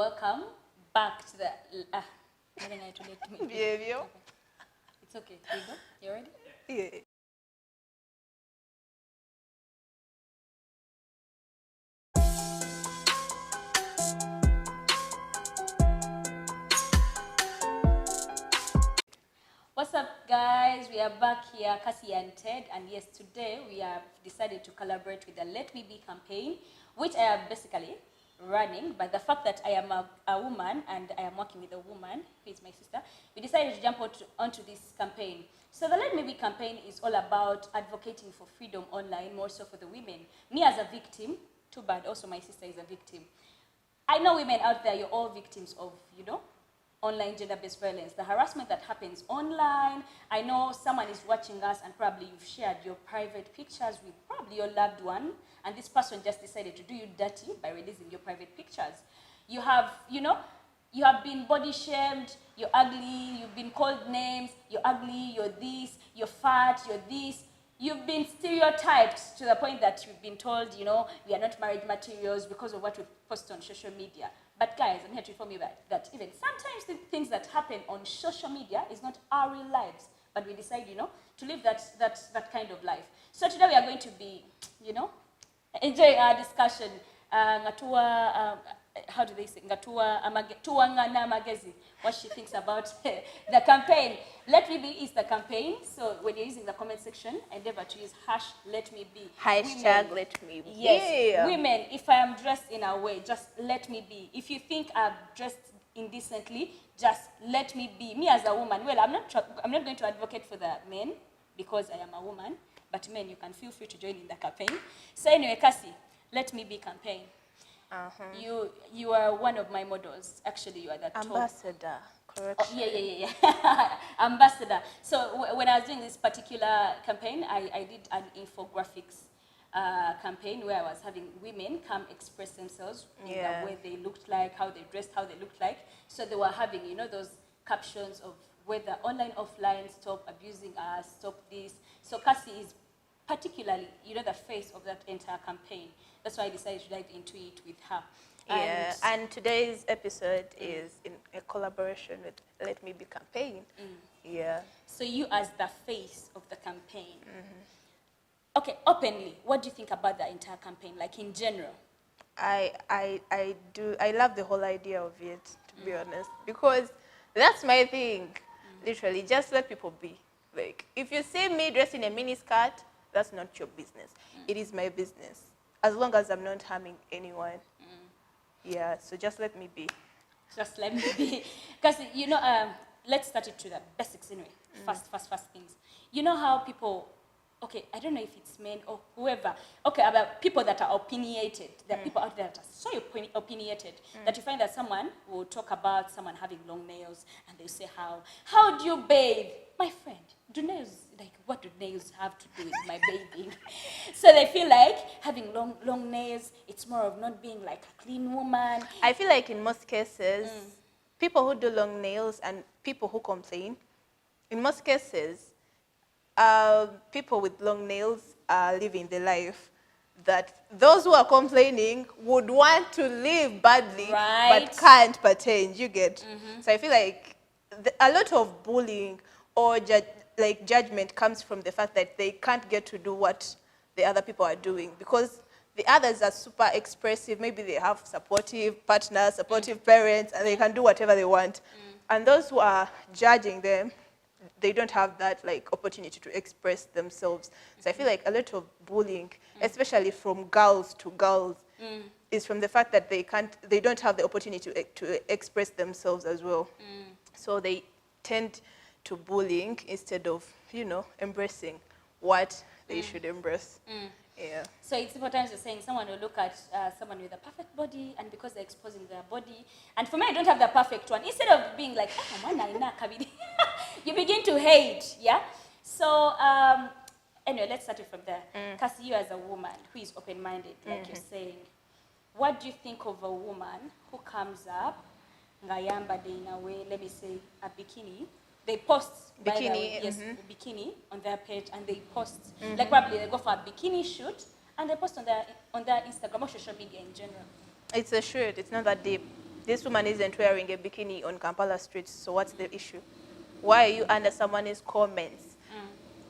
Welcome back to the... Behavior. It's okay. You go? You ready? Yeah. What's up, guys? We are back here, Cassie and Ted, and yes, today we have decided to collaborate with the Let Me Be campaign, which I am basically running. But the fact that I am a woman and I am working with a woman, who is my sister, we decided to jump onto this campaign. So the Let Me Be campaign is all about advocating for freedom online, more so for the women. Me as a victim, too bad, also my sister is a victim. I know women out there, you're all victims of, online gender-based violence, the harassment that happens online. I know someone is watching us and probably you've shared your private pictures with probably your loved one, and this person just decided to do you dirty by releasing your private pictures. You have, you have been body shamed, you're ugly, you've been called names, you're ugly, you're this, you're fat, you're this. You've been stereotyped to the point that you've been told, we are not marriage materials because of what we post on social media. But guys, I'm here to inform you that even sometimes the things that happen on social media is not our real lives, but we decide, to live that kind of life. So today we are going to be, enjoying our discussion. How do they say? What she thinks about the campaign. Let Me Be is the campaign. So when you're using the comment section, endeavor to use #LetMeBe. Hashtag Let Me Be. Yes, yeah. Women, if I am dressed in a way, just let me be. If you think I'm dressed indecently, just let me be. Me as a woman, well, I'm not going to advocate for the men because I am a woman, but men, you can feel free to join in the campaign. So anyway, Cassie, Let Me Be campaign. You are one of my models. Actually, you are the ambassador. Correct. Oh, yeah. Ambassador. So when I was doing this particular campaign, I did an infographics campaign where I was having women come express themselves in the way they looked like, how they dressed, how they looked like. So they were having, those captions of whether online, offline, stop abusing us, stop this. So Cassie is particularly, the face of that entire campaign. That's why I decided to dive into it with her. Yeah, and today's episode is in a collaboration with Let Me Be campaign. Yeah. So you as the face of the campaign. Okay, openly, what do you think about the entire campaign, like in general? I love the whole idea of it, to be honest, because that's my thing. Literally, just let people be. Like, if you see me dressed in a mini skirt, that's not your business. It is my business, as long as I'm not harming anyone. Yeah, so just let me be. Just let me be. Because, let's start it to the basics anyway. First things. You know how people, okay, I don't know if it's men or whoever, okay, about people that are opinionated. There are people out there that are so opinionated that you find that someone will talk about someone having long nails and they say, how do you bathe? My friend, what do nails have to do with my bathing? So they feel like having long nails, it's more of not being like a clean woman. I feel like in most cases, people who do long nails and people who complain, in most cases, people with long nails are living the life that those who are complaining would want to live badly, but can't pertain, you get? So I feel like a lot of bullying or judgment comes from the fact that they can't get to do what the other people are doing because the others are super expressive. Maybe they have supportive partners, supportive parents, and they can do whatever they want. And those who are judging them, they don't have that opportunity to express themselves. So I feel like a lot of bullying, especially from girls to girls, is from the fact that they don't have the opportunity to express themselves as well. So they tend to bullying instead of, embracing what they should embrace. Yeah. So it's important you're saying someone will look at someone with a perfect body, and because they're exposing their body, and for me, I don't have the perfect one. Instead of being like, you begin to hate, yeah? So, anyway, let's start it from there. Cassie, you as a woman who is open-minded, like you're saying, what do you think of a woman who comes up, ngayamba in a way, let me say, a bikini, they post bikini, bikini on their page, and they post like probably they go for a bikini shoot and they post on their Instagram or social media in general. It's a shoot. It's not that deep. this woman isn't wearing a bikini on Kampala streets, so what's the issue? Why are you under someone's comments?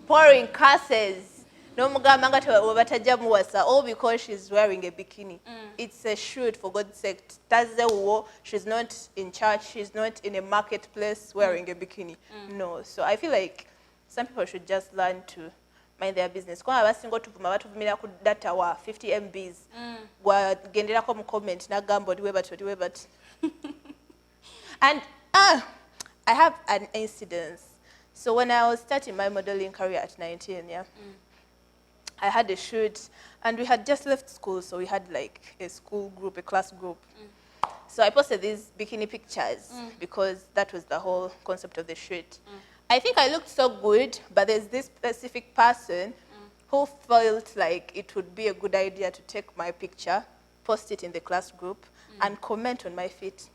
Pouring curses. No mugamba nga webatajja muwasa, all because she's wearing a bikini. It's a shoot, for God's sake. She's not in church, she's not in a marketplace wearing a bikini. No, so I feel like some people should just learn to mind their business. Kwa abasinga otuvuma batuvumira ku data wa 50 MBs. Wagenderako mu comment nagamba odiwe but. And I have an incident. So when I was starting my modeling career at 19, I had a shoot, and we had just left school, so we had like a school group, a class group. So I posted these bikini pictures because that was the whole concept of the shoot. I think I looked so good, but there's this specific person who felt like it would be a good idea to take my picture, post it in the class group, and comment on my feet.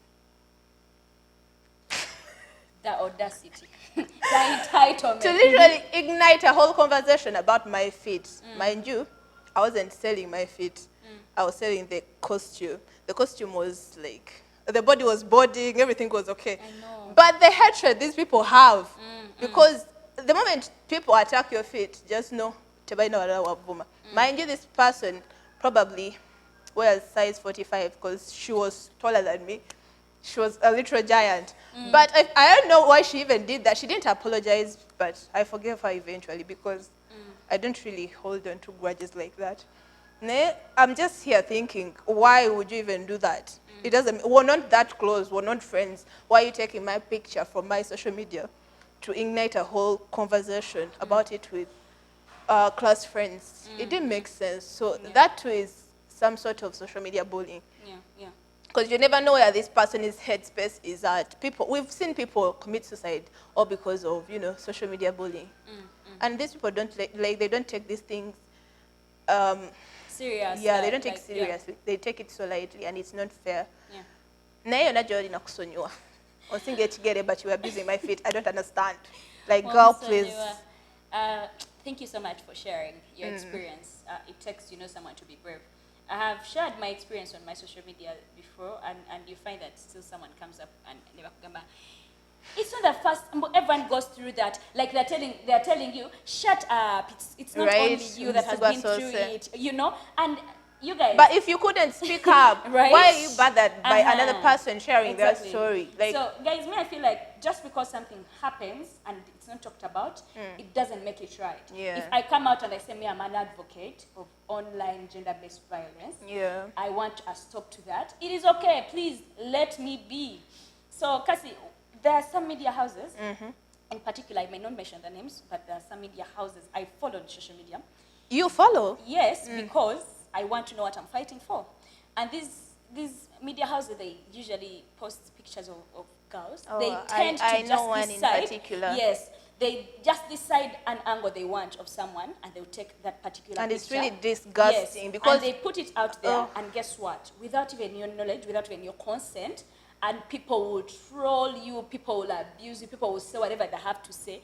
The audacity, the entitlement. To literally ignite a whole conversation about my feet. Mind you, I wasn't selling my feet. I was selling the costume. The costume was like, the body was bodying, everything was okay. I know. But the hatred these people have, because the moment people attack your feet, just know, mind you, this person probably wears size 45 because she was taller than me. She was a literal giant. But I don't know why she even did that. She didn't apologize, but I forgave her eventually because I don't really hold on to grudges like that. I'm just here thinking, why would you even do that? It doesn't. We're not that close. We're not friends. Why are you taking my picture from my social media to ignite a whole conversation about it with class friends? It didn't make sense. So that too is some sort of social media bullying. Yeah. Because you never know where this person's headspace is at. We've seen people commit suicide all because of, social media bullying. And these people don't they don't take these things serious. Yeah, they don't take it seriously. They take it so lightly, and it's not fair. Naye yonna gy'olina kusonyiwa. Osinga ekigere, but you are abusing my feet. I don't understand. Like, girl, please. Thank you so much for sharing your experience. It takes, someone to be brave. I have shared my experience on my social media before, and you find that still someone comes up and it's not the first. Everyone goes through that. Like they're telling you, shut up. It's not only you that has been through it, And you guys. But if you couldn't speak up, right? Why are you bothered by another person sharing their story? Like, so, guys, I feel like just because something happens and it's not talked about, it doesn't make it right. Yeah. If I come out and I say, I'm an advocate of online gender-based violence, I want a stop to that. It is okay. Please let me be. So, Cassie, there are some media houses, in particular, I may not mention the names, but there are some media houses I follow on social media. You follow? Yes, because I want to know what I'm fighting for. And these media houses, they usually post pictures of girls. Oh, they tend to I know one decide, in particular. Yes, they just decide an angle they want of someone, and they'll take that particular and picture. It's really disgusting, because and they put it out there, and guess what? Without even your knowledge, without even your consent, and people will troll you, people will abuse you, people will say whatever they have to say.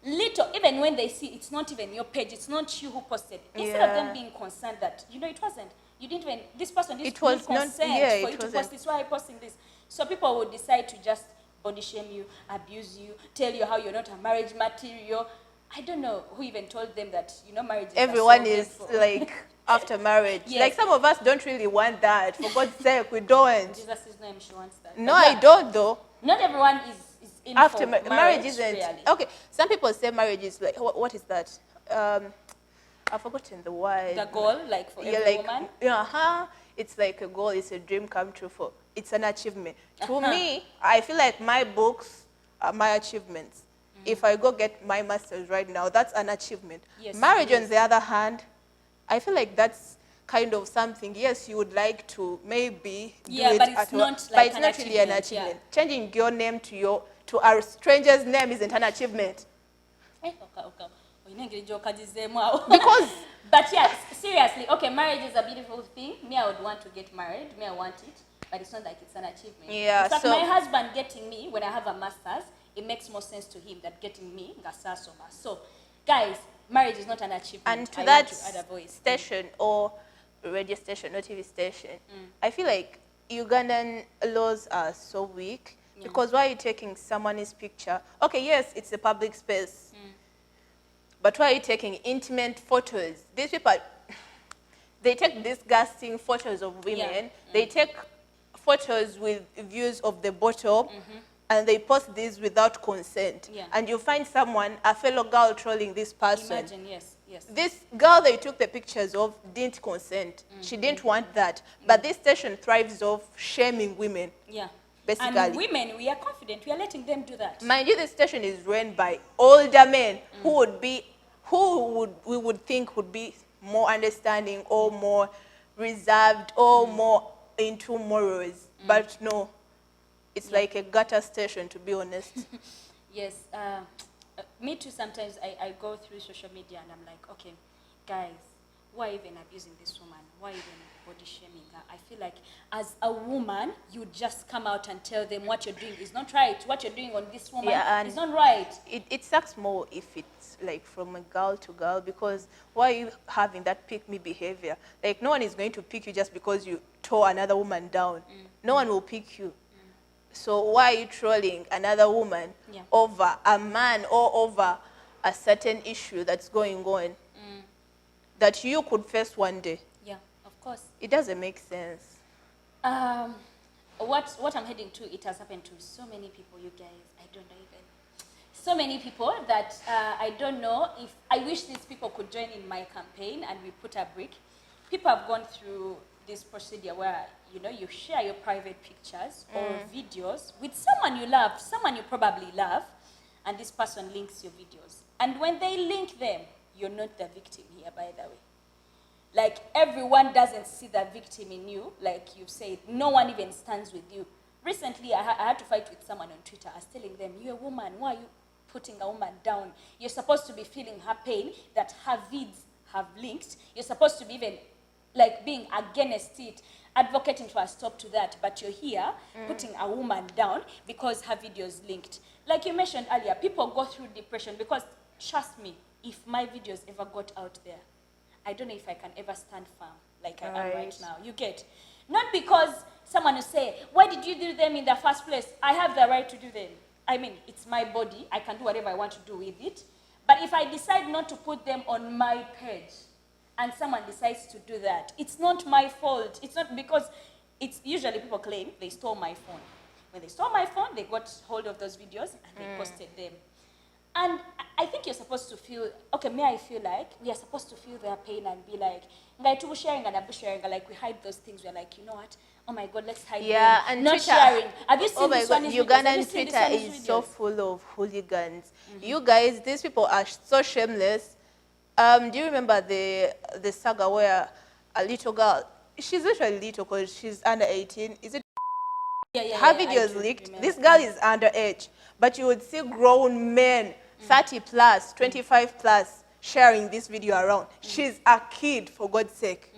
Even when they see it's not even your page, it's not you who posted. Instead of them being concerned that, it wasn't. You didn't even, this person didn't consent for you to post this. Why are you posting this? So people would decide to just body shame you, abuse you, tell you how you're not a marriage material. I don't know who even told them that, marriage is everyone is like after marriage. Yes. Like, some of us don't really want that. For God's sake, we don't. Jesus' name, she wants that. No, I don't, though. Not everyone is in after for marriage isn't really. Okay. Some people say marriage is like, what is that? I've forgotten the word. The goal, like for every woman. It's like a goal. It's a dream come true for. It's an achievement. To me, I feel like my books are my achievements. If I go get my master's right now, that's an achievement. Yes, marriage, on the other hand, I feel like that's kind of something. Yes, you would like to maybe do it, but it's not but it's not really an achievement. Changing your name to a stranger's name isn't an achievement. Because, but yes, seriously, okay, marriage is a beautiful thing. Me, I would want to get married. Me, I want it, but it's not like it's an achievement. Yeah, in fact, my husband getting me when I have a master's, it makes more sense to him than getting me ngasasoma. So, guys, marriage is not an achievement. And to that station or radio station or TV station, I feel like Ugandan laws are so weak because why are you taking someone's picture? Okay, yes, it's a public space. But why are you taking intimate photos? These people, they take disgusting photos of women. They take photos with views of the bottom, and they post these without consent. And you find someone, a fellow girl, trolling this person. Imagine, yes. This girl they took the pictures of didn't consent. She didn't want that. But this station thrives off shaming women. Basically. And women, we are confident. We are letting them do that. Mind you, this station is run by older men who we would think would be more understanding or more reserved or more into morals. But no, it's like a gutter station, to be honest. Yes. Me too, sometimes I go through social media and I'm like, okay, guys, why even abusing this woman? Why even body shaming her? I feel like as a woman, you just come out and tell them what you're doing is not right. What you're doing on this woman is not right. It sucks more if it's like from a girl to girl, because why are you having that pick me behavior? Like, no one is going to pick you just because you tore another woman down. No one will pick you. So why are you trolling another woman over a man or over a certain issue that's going on that you could face one day? Yeah, of course. It doesn't make sense. What I'm heading to, it has happened to so many people, you guys. I don't know even. So many people that I don't know if, I wish these people could join in my campaign and we put a brick. People have gone through this procedure where, you know, you share your private pictures or videos with someone you love, someone you probably love, and this person links your videos. And when they link them, you're not the victim here, by the way. Like, everyone doesn't see the victim in you, like you've said. No one even stands with you. Recently, I had to fight with someone on Twitter. I was telling them, you're a woman, why are you putting a woman down? You're supposed to be feeling her pain that her vids have linked. You're supposed to be even, like, being against it, advocating for a stop to that, but you're here putting a woman down because her video is linked. Like you mentioned earlier, people go through depression because, trust me, if my videos ever got out there, I don't know if I can ever stand firm like I am right now. You get? Not because someone will say, why did you do them in the first place? I have the right to do them. I mean, it's my body. I can do whatever I want to do with it. But if I decide not to put them on my page, and someone decides to do that, it's not my fault. It's not because it's usually people claim they stole my phone. When they stole my phone, they got hold of those videos and they posted them. And I think you're supposed to feel, okay, I feel like we are supposed to feel their pain and be like, like we hide those things. We're like, you know what? Oh my God, let's hide them. And not Twitter, sharing. Have you seen my this God, one? Ugandan Twitter is so full of hooligans. You guys, these people are so shameless. Do you remember the saga where a little girl, she's literally little because she's under 18, is it? Her video is leaked. This girl is underage, but you would see grown men, 30 plus, 25 plus, sharing this video around. She's a kid, for God's sake.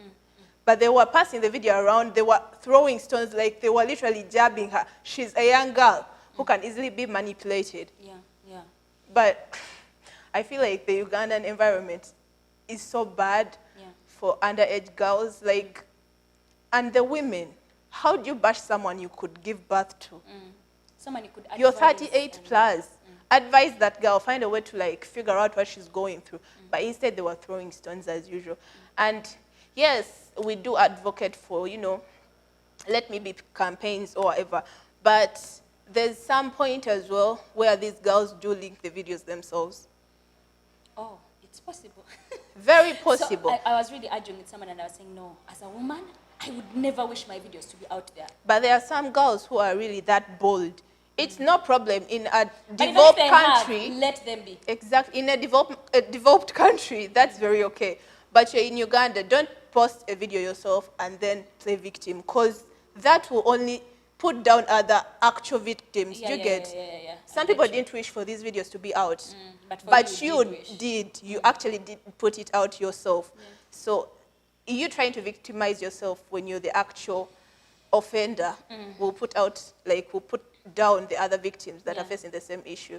But they were passing the video around, they were throwing stones, like they were literally jabbing her. She's a young girl who can easily be manipulated. But I feel like the Ugandan environment is so bad for underage girls, like, and the women. How do you bash someone you could give birth to? Someone you could You're 38 plus. Advise that girl, find a way to like figure out what she's going through. But instead they were throwing stones as usual. And yes, we do advocate for, you know, let me be campaigns or whatever. But there's some point as well where these girls do link the videos themselves. Oh, it's possible. Very possible. So I was really arguing with someone and I was saying, no, as a woman, I would never wish my videos to be out there. But there are some girls who are really that bold. It's no problem in a developed country. Let them be. Exactly. In a developed country, that's very okay. But you're in Uganda, don't post a video yourself and then play victim, because that will only put down other actual victims. You get? Some people didn't wish for these videos to be out. But you did. You actually did put it out yourself. So you trying to victimize yourself when you're the actual offender will put down the other victims that are facing the same issue.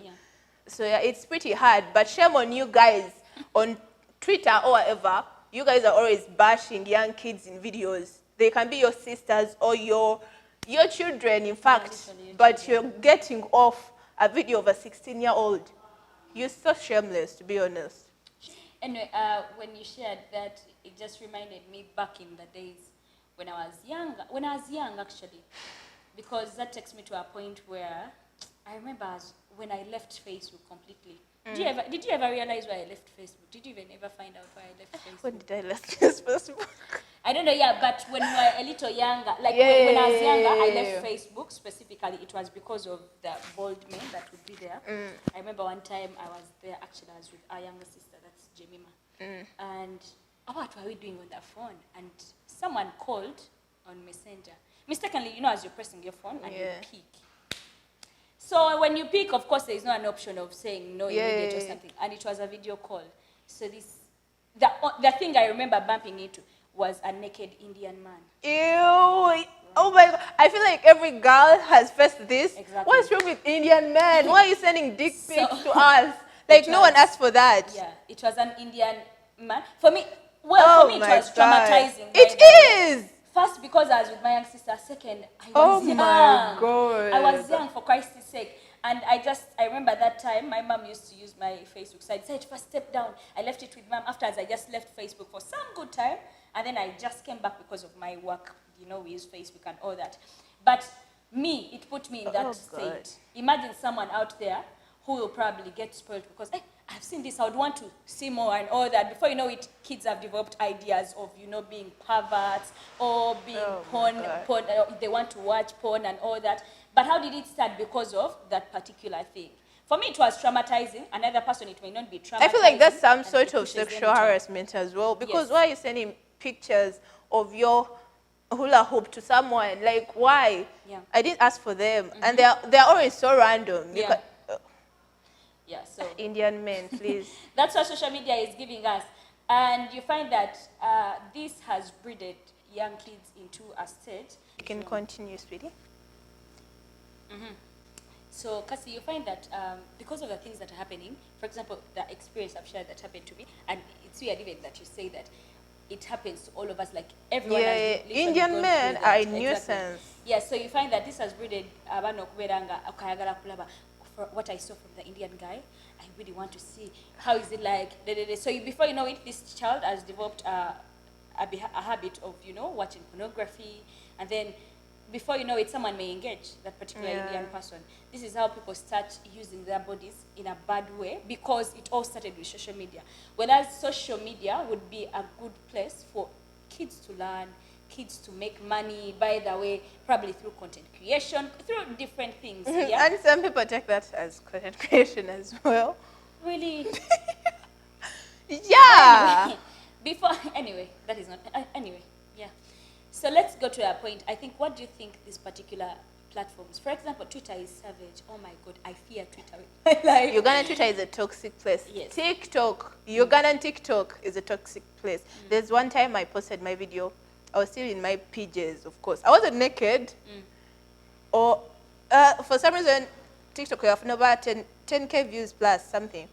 So yeah, it's pretty hard. But shame on you guys on Twitter or whatever. You guys are always bashing young kids in videos. They can be your sisters or your your children, in fact, literally your but children. you're getting off a video of a 16-year-old. You're so shameless, to be honest. Anyway, when you shared that, it just reminded me back in the days when I was young, actually, because that takes me to a point where I remember when I left Facebook completely. Did you ever realize why I left Facebook? Did you even ever find out why I left Facebook? When did I left Facebook? I don't know, yeah, but when we were a little younger, like when I was younger, I left Facebook specifically. It was because of the bold men that would be there. I remember one time I was there, actually I was with our younger sister, that's Jemima. And what were we doing on the phone? And someone called on Messenger. Mistakenly, you know, as you're pressing your phone and you pick. So when you pick, of course, there is not an option of saying no immediate or something. And it was a video call. So the thing I remember bumping into was a naked Indian man. Ew. Oh my God. I feel like every girl has faced this. Exactly. What's wrong with Indian men? Why are you sending dick pics to us? Like, no one asked for that. Yeah, it was an Indian man. For me, it was traumatizing. It is. First, because I was with my young sister. Second, I was young. My God. I was young, for Christ's sake. And I remember that time, my mom used to use my Facebook. So I decided first step down. I left it with mom. Afterwards, I just left Facebook for some good time. And then I just came back because of my work. You know, we use Facebook and all that. But it put me in that state. Imagine someone out there who will probably get spoiled because, I've seen this, I would want to see more and all that. Before you know it, kids have developed ideas of, you know, being perverts or being porn, they want to watch porn and all that. But how did it start? Because of that particular thing. For me, it was traumatizing. Another person, it may not be traumatizing. I feel like that's some sort of sexual harassment as well. Because why are you sending pictures of your hula hoop to someone? Like, why? Yeah. I didn't ask for them. And they're always so random. Yeah. So Indian men, please. That's what social media is giving us. And you find that this has breeded young kids into a state. You can continue, sweetie. So, Cassie, you find that because of the things that are happening, for example, the experience I've shared that happened to me, and it's weird even that you say that it happens to all of us, like everyone has literally Indian gone men through are that. a nuisance. Yeah, so you find that this has breeded for what I saw from the Indian guy. I really want to see how is it like. So before you know it, this child has developed a habit of, you know, watching pornography, and then before you know it, someone may engage that particular Indian person. This is how people start using their bodies in a bad way, because it all started with social media. Whereas social media would be a good place for kids to learn, kids to make money, by the way, probably through content creation, through different things. Yeah? And some people take that as content creation as well. Really? Yeah. Anyway, that is not, anyway, yeah. So let's go to a point. I think, what do you think these particular platforms, for example, Twitter is savage. Oh my God, I fear Twitter with my life. Ugandan Twitter is a toxic place. Yes. TikTok, Ugandan TikTok is a toxic place. There's one time I posted my video. I was still in my PJs, of course. I wasn't naked. Or for some reason, TikTok you have over 10K views plus something.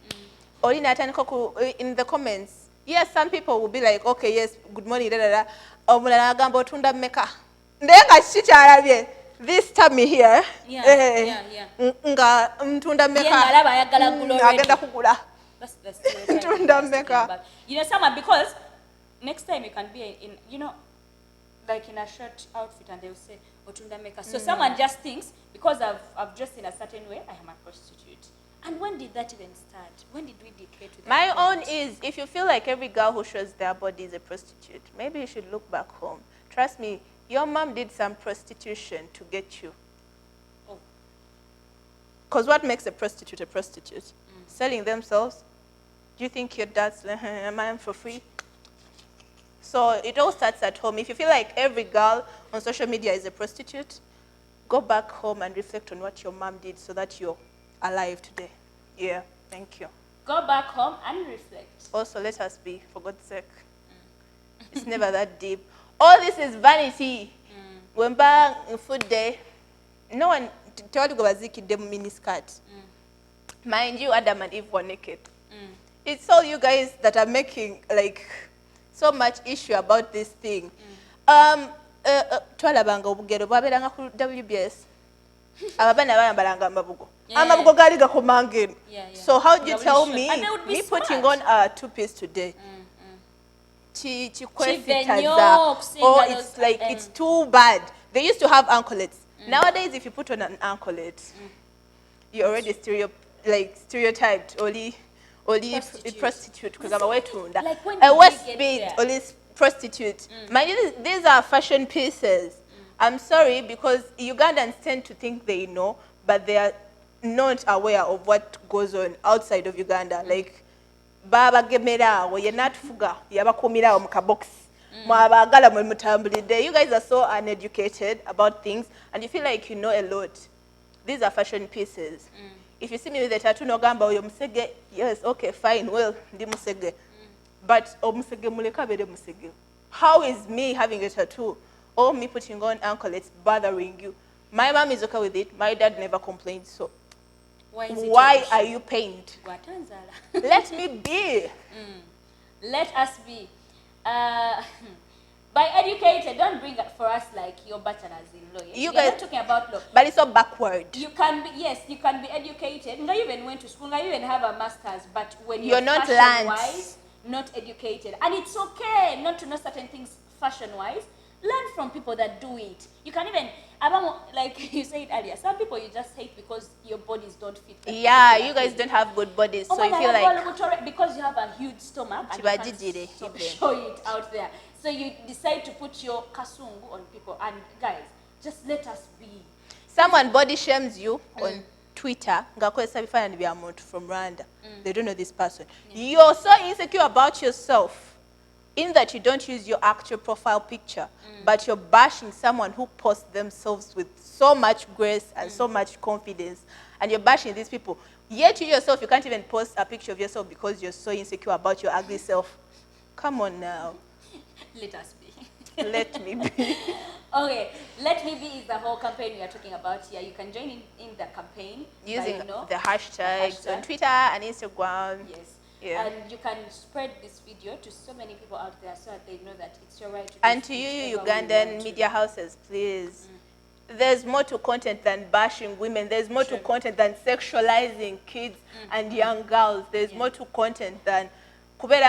Or in the comments, yes, some people will be like, okay, yes, good morning, da da da. Or tunda meka. This tummy here. Nga tunda meka. Agenda kugula. That's tunda meka. You know, someone, because next time you can be in, you know, like in a short outfit, and they'll say otunda meka. So someone just thinks, because I've dressed in a certain way, I am a prostitute. And when did that even start? When did we decay to that? My own is, if you feel like every girl who shows their body is a prostitute, maybe you should look back home. Trust me, your mom did some prostitution to get you. Oh. Because what makes a prostitute a prostitute? Selling themselves. Do you think your dad's a man for free? So it all starts at home. If you feel like every girl on social media is a prostitute, go back home and reflect on what your mom did so that you're alive today. Yeah, thank you. Go back home and reflect. Also, let us be, for God's sake. It's never that deep. All this is vanity. When back food day, no one tell you go baziki dem miniskirt. Mind you, Adam and Eve were naked. It's all you guys that are making like so much issue about this thing. twalabanga obugero bwaberanga ku WBS abaana bayambalanga amabugo amabugo gaali gakomanga eno. So how do you tell me putting on a two-piece today chikwesitaza or it's like it's too bad? They used to have anklets. Nowadays if you put on an anklet you're already stereotyped only prostitute kugamba wetunda a west beat only prostitute. These are fashion pieces. I'm sorry because Ugandans tend to think they know, but they are not aware of what goes on outside of Uganda. Like baba gemerawo yenatufuga yabakumirawo mu kabox mwabagala mwe mutambulide. You guys are so uneducated about things and you feel like you know a lot. These are fashion pieces. If you see me with a tattoo nogamba oyo musege, yes, okay, fine, well, ndi musege. But omusege muleka bere musege. How is me having a tattoo or me putting on anklets bothering you? My mom is okay with it. My dad never complained. So why are you pained? Let me be. Let us be. By educated, don't bring up for us like your bachelor's in law. You guys are not talking about law. But it's so backward. You can be, yes, you can be educated. You even went to school, you even have a master's, but when you're not fashion-wise, not educated. And it's okay not to know certain things fashion-wise. Learn from people that do it. You can even, like you said earlier, some people you just hate because your bodies don't fit. Yeah, you guys don't have good bodies, so you feel like... Because you have a huge stomach and you can't show it out there. So you decide to put your kasungu on people. And guys, just let us be. Someone body shames you on Twitter. From Rwanda. They don't know this person. You're so insecure about yourself in that you don't use your actual profile picture, but you're bashing someone who posts themselves with so much grace and so much confidence, and you're bashing these people. Yet you yourself, you can't even post a picture of yourself because you're so insecure about your ugly self. Come on now. Let us be. Let me be. Okay, Let Me Be is the whole campaign we are talking about here. You can join in the campaign using the hashtags on Twitter and Instagram. Yes. Yeah. And you can spread this video to so many people out there so that they know that it's your right to do. And to you Ugandan media houses, please. There's more to content than bashing women. There's more to content than sexualizing kids and young girls. There's more to content than like,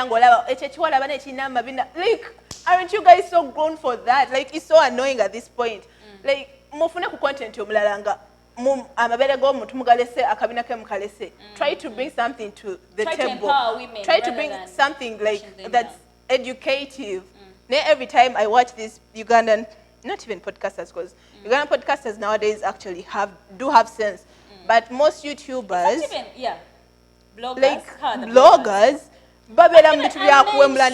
aren't you guys so grown for that? Like, it's so annoying at this point. Like, mufune ku content yomulalanga amabere go muntu mugalese akabina ke mukalese. Try to bring something to the table. Try to bring something like that's educative. Every time I watch this Ugandan, not even podcasters, because Ugandan podcasters nowadays actually do have sense. But most YouTubers, bloggers, like bloggers,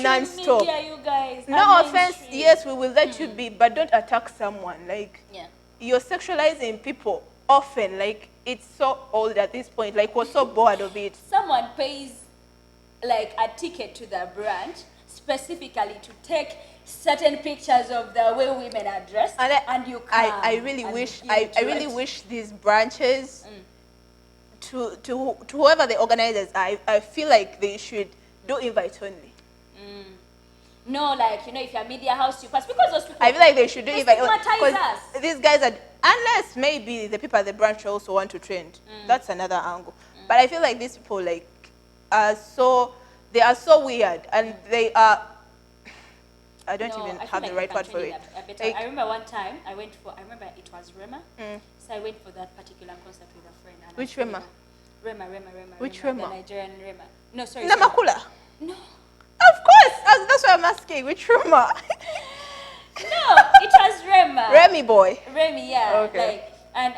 non-stop. No offense, yes, we will let you be, but don't attack someone. Like, you're sexualizing people often. Like, it's so old at this point. Like, we're so bored of it. Someone pays like a ticket to the brand specifically to take certain pictures of the way women are dressed, and you come. I really wish these branches to whoever the organizers are, I feel like they should do invite only. No, like, you know, if you're a media house, you pass, because those people, I feel like they should do invite only. Because these guys are, unless maybe the people at the branch also want to trend. That's another angle. But I feel like these people, like, they are so weird, and they are, I don't even have the right word for it. Like, I remember one time, I remember it was Rema, so I went for that particular concert with a friend. And which Rema? Rema. Which Rema? The Nigerian Rema. No, sorry. Namakula? No. Of course, that's why I'm asking. Which Rema? No, it was Rema. Remy boy. Remy, yeah. Okay. Like, and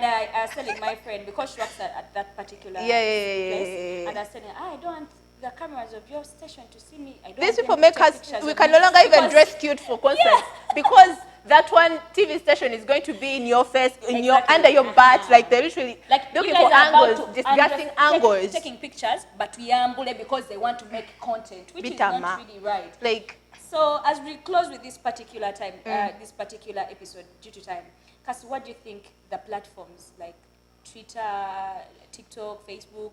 I was telling my friend, because she works at that particular place, and I was telling her, I don't want the cameras of your station to see me. I don't These want people them to make take us, pictures we of can me. no longer even dress cute for concerts because that one TV station is going to be in your face, under your butt, like they're literally looking for angles, disgusting angles. Taking pictures, but we ambule because they want to make content, which is not really right. Like, so as we close with this particular time, this particular episode due to time, Cassie, what do you think the platforms like Twitter, TikTok, Facebook,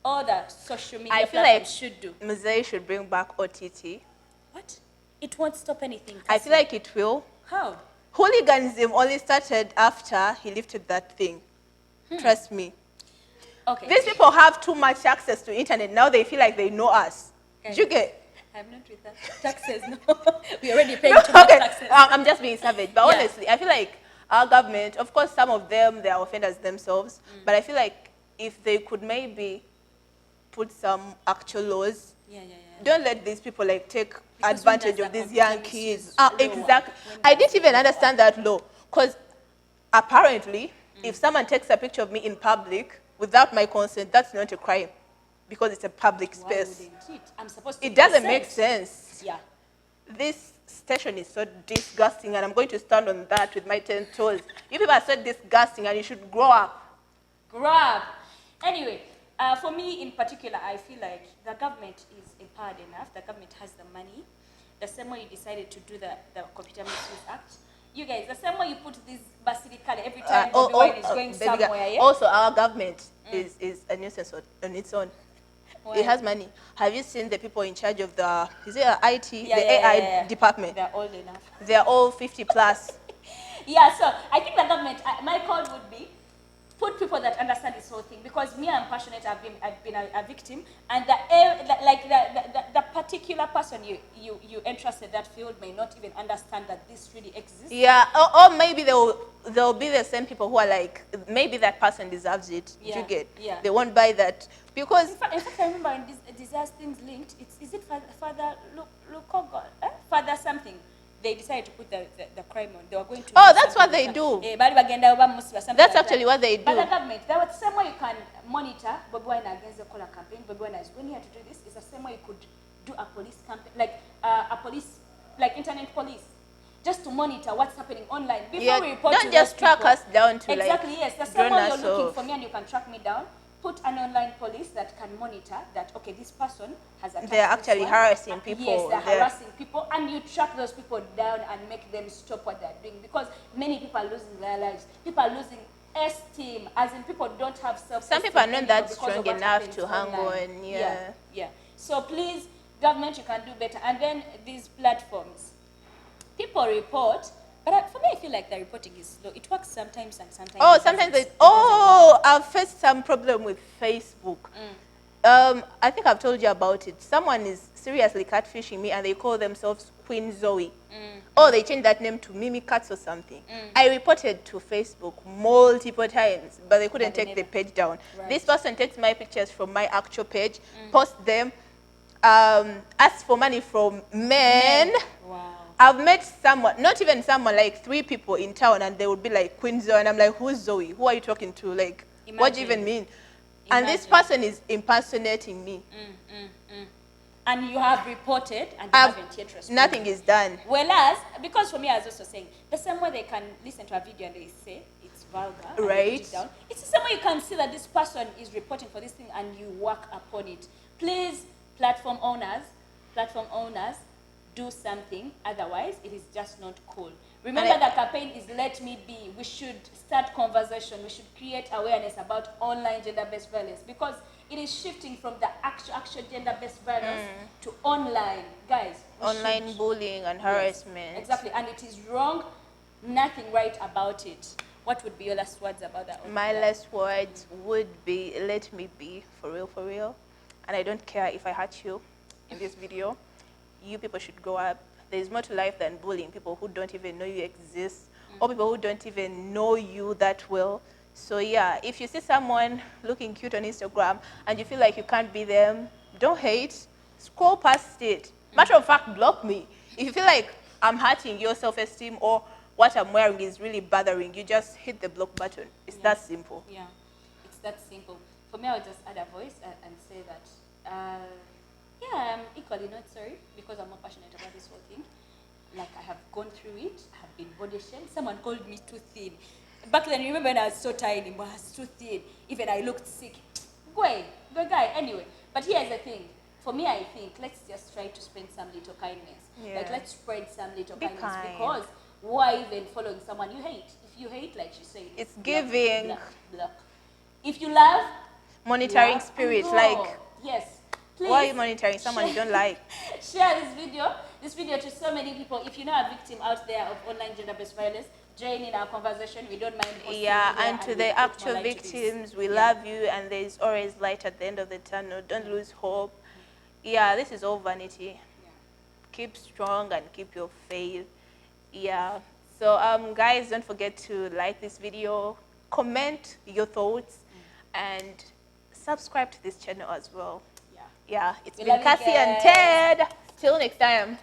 all the social media platforms should do? Mzee should bring back OTT. What? It won't stop anything, Cassie. I feel like it will, How? Hooliganism only started after he lifted that thing. Trust me. Okay. These people have too much access to internet. Now they feel like they know us. Guys, Do you get? I'm not with that. Taxes, no. We already paid too much Okay, taxes. I'm just being savage. But Yeah. honestly, I feel like our government, of course, some of them, they are offenders themselves. But I feel like if they could maybe put some actual laws, Yeah. don't let these people like take Because when advantage does of the these young computer kids. misuse law Exactly. work? When I does didn't it even work? understand that law. Because apparently, if someone takes a picture of me in public without my consent, that's not a crime. Because it's a public Why space. wouldn't it? I'm supposed to It doesn't make consent. sense. Yeah. This station is so disgusting, and I'm going to stand on that with my 10 toes. You people are so disgusting, and you should grow up. Grab. Anyway, for me in particular, I feel like the government is empowered enough. The government has the money. The same way you decided to do the Computer Misuse Act. You guys, the same way you put this basilica every time Bobby Wine is going baby girl. somewhere, yeah? Also, our government is a nuisance on its own. Why? It has money. Have you seen the people in charge of the, is it IT, Yeah, the AI department? They're old enough. They're all 50 plus. Yeah, so I think the government, my call would be, put people that understand this whole thing, because me, I'm passionate. I've been a victim, and the particular person you entrusted that field may not even understand that this really exists. Yeah, or maybe they'll be the same people who are like, maybe that person deserves it. Yeah, You get? yeah. They won't buy that because. In fact, I remember when these things linked. Is it Father Lukogo? Father something? They decided to put the crime on. They were going to. Oh, that's what they do. That's actually what they do. But the government, there was the same way you can monitor Bobby Wine against the color campaign. Bobby Wine is going here to do this. It's the same way you could do a police campaign, like internet police, just to monitor what's happening online before we report. Don't just track us down to exactly, yes. The same way you're looking for me and you can track me down. Put an online police that can monitor that, okay, this person has attacked. They're actually harassing people. Yes, they're harassing people, and you track those people down and make them stop what they're doing, because many people are losing their lives. People are losing esteem, as in people don't have self-esteem. Some people are not that because strong of what enough happens to hang online. on. Yeah. Yeah. So please, government, you can do better. And then these platforms, people report. But for me, I feel like the reporting is slow. It works sometimes and sometimes. Oh, sometimes it I've faced some problem with Facebook. I think I've told you about it. Someone is seriously catfishing me, and they call themselves Queen Zoe. Oh, they changed that name to Mimi Cats or something. I reported to Facebook multiple times, but they couldn't take the page down. Right. This person takes my pictures from my actual page, posts them, asks for money from men. Wow. I've met someone, not even someone, like 3 people in town, and they would be like, Queen Zoe, and I'm like, who's Zoe? Who are you talking to? Like, what do you even mean? And this person is impersonating me. And you have reported, and you haven't yet responded. Nothing is done. Whereas, because for me, I was also saying, the same way they can listen to a video and they say it's vulgar, and they Right. put it down, it's the same way you can see that this person is reporting for this thing and you work upon it. Please, platform owners, do something, otherwise it is just not cool. Remember, the campaign is Let Me Be. We should start conversation. We should create awareness about online gender-based violence, because it is shifting from the actual gender-based violence to online. Guys, Online bullying and harassment. Yes, exactly, and it is wrong. Nothing right about it. What would be your last words about that? My last words would be, let me be, for real. And I don't care if I hurt you in this video. You people should grow up. There's more to life than bullying people who don't even know you exist, or people who don't even know you that well. So yeah, if you see someone looking cute on Instagram and you feel like you can't be them, don't hate. Scroll past it. Matter of fact, block me. If you feel like I'm hurting your self-esteem or what I'm wearing is really bothering you, just hit the block button. It's that simple. Yeah, it's that simple. For me, I would just add a voice and say that, yeah, I'm equally not sorry, because I'm more passionate about this whole thing. Like, I have gone through it. I have been body shamed. Someone called me too thin. Back then, remember when I was so tiny, but I was too thin. Even I looked sick. Go guy. Anyway, but here's the thing. For me, I think let's just try to spread some little kindness. Yeah. Like, let's spread some little Be kindness, kind. because why even following someone you hate? If you hate, like you said, It's giving. block. If you love, Monitoring love, spirit, and like go. Yes. Please, why are you monitoring someone you don't like? Share this video to so many people. If you know a victim out there of online gender-based violence, join in our conversation. We don't mind posting Yeah, video, and to we the put more actual light to this. victims, we love you, and there's always light at the end of the tunnel. Don't lose hope. Yeah, this is all vanity. Keep strong and keep your faith. Yeah. So guys, don't forget to like this video, comment your thoughts, and subscribe to this channel as well. Yeah, it's been Cassie and Ted. Till next time.